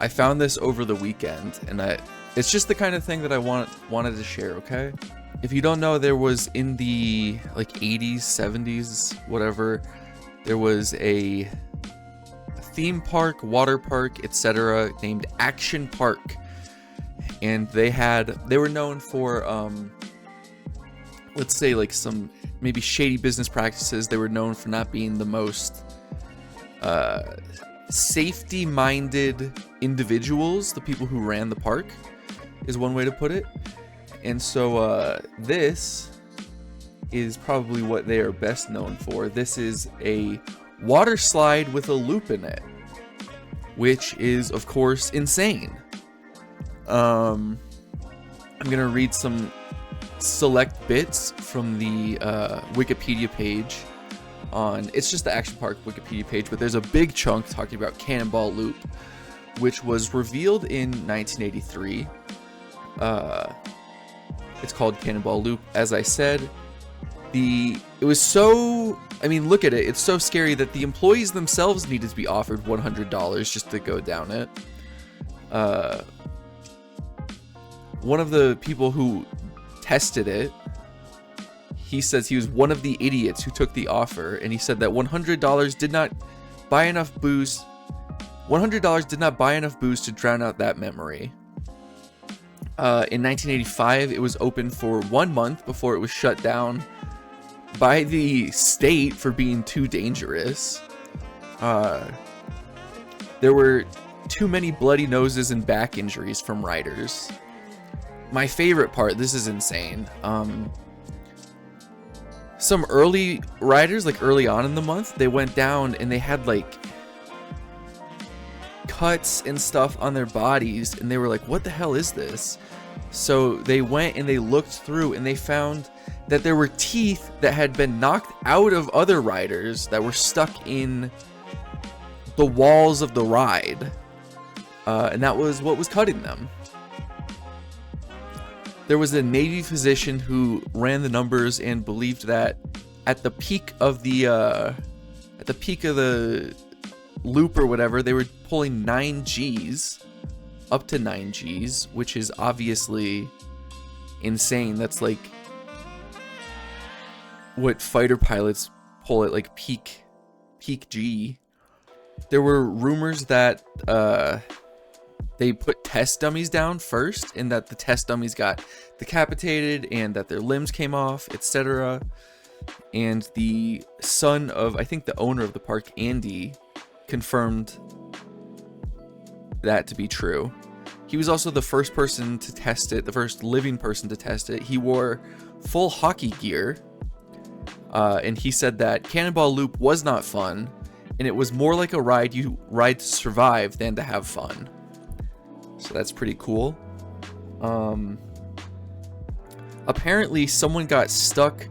I found this over the weekend, and it's just the kind of thing that I wanted to share, okay? If you don't know, there was in the like 80s, 70s, whatever, there was a theme park, water park, etc. named Action Park. And they were known for let's say like some maybe shady business practices. They were known for not being the most safety-minded individuals. The people who ran the park is one way to put it. And so this is probably what they are best known for. This is a water slide with a loop in it, which is of course insane. I'm gonna read some select bits from the Wikipedia page on, it's just the Action Park Wikipedia page, but there's a big chunk talking about Cannonball Loop, which was revealed in 1983. It's called Cannonball Loop, as I said. It was so, I mean, look at it, it's so scary that the employees themselves needed to be offered $100 just to go down it. One of the people who tested it, he says he was one of the idiots who took the offer, and he said that $100 did not buy enough booze. $100 did not buy enough booze to drown out that memory. In 1985, it was open for 1 month before it was shut down by the state for being too dangerous. There were too many bloody noses and back injuries from riders. My favorite part, this is insane. Some early riders, like early on in the month, they went down and they had like cuts and stuff on their bodies, and they were like, what the hell is this? So they went and they looked through, and they found that there were teeth that had been knocked out of other riders that were stuck in the walls of the ride, and that was what was cutting them. There was a Navy physician who ran the numbers and believed that at the peak of the loop or whatever, they were pulling 9 Gs, up to 9 Gs, which is obviously insane. That's like what fighter pilots pull at like peak G. There were rumors that they put test dummies down first, and that the test dummies got decapitated and that their limbs came off, etc. And the son of, I think, the owner of the park, Andy, confirmed that to be true. He was also the first person to test it, the first living person to test it. He wore full hockey gear, and he said that Cannonball Loop was not fun, and it was more like a ride you ride to survive than to have fun. So that's pretty cool. Apparently someone got stuck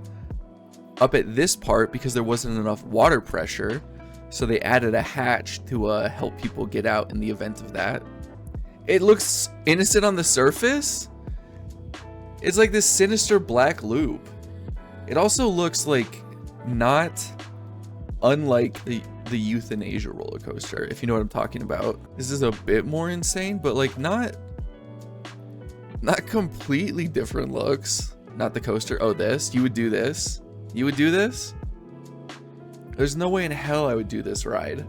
up at this part because there wasn't enough water pressure, so they added a hatch to help people get out in the event of that. It looks innocent on the surface. It's like this sinister black loop. It also looks like not unlike the euthanasia roller coaster, if you know what I'm talking about. This is a bit more insane, but like not completely different looks. Not the coaster. Oh, this? You would do this? You would do this? There's no way in hell I would do this ride.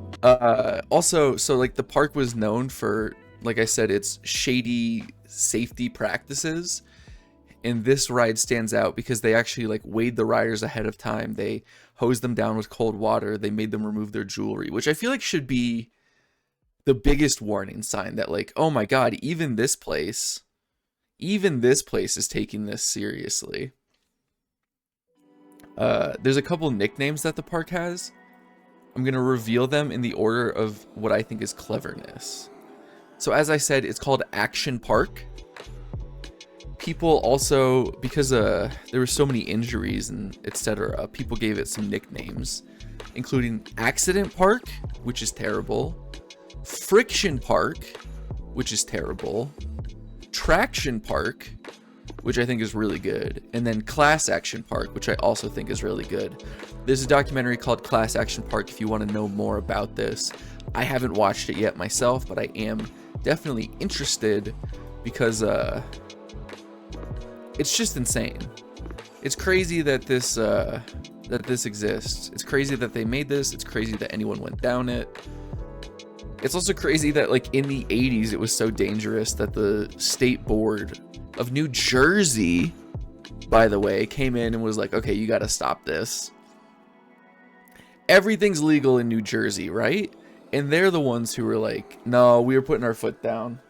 Also, so like the park was known for, like I said, its shady safety practices. And this ride stands out because they actually like weighed the riders ahead of time. They hosed them down with cold water. They made them remove their jewelry, which I feel like should be the biggest warning sign that like, oh my God, even this place is taking this seriously. There's a couple nicknames that the park has. I'm going to reveal them in the order of what I think is cleverness. So as I said, it's called Action Park. People also, because there were so many injuries and etc., people gave it some nicknames, including Accident Park, which is terrible, Friction Park, which is terrible, Traction Park, which I think is really good, and then Class Action Park, which I also think is really good. There's a documentary called Class Action Park if you want to know more about this. I haven't watched it yet myself, but I am definitely interested because it's just insane. It's crazy that this exists. It's crazy that they made this. It's crazy that anyone went down it. It's also crazy that like in the 80s it was so dangerous that the state board of New Jersey, by the way, came in and was like, okay, you got to stop this. Everything's legal in New Jersey, right? And they're the ones who were like, no, we were putting our foot down.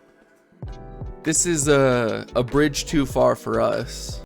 This is a bridge too far for us.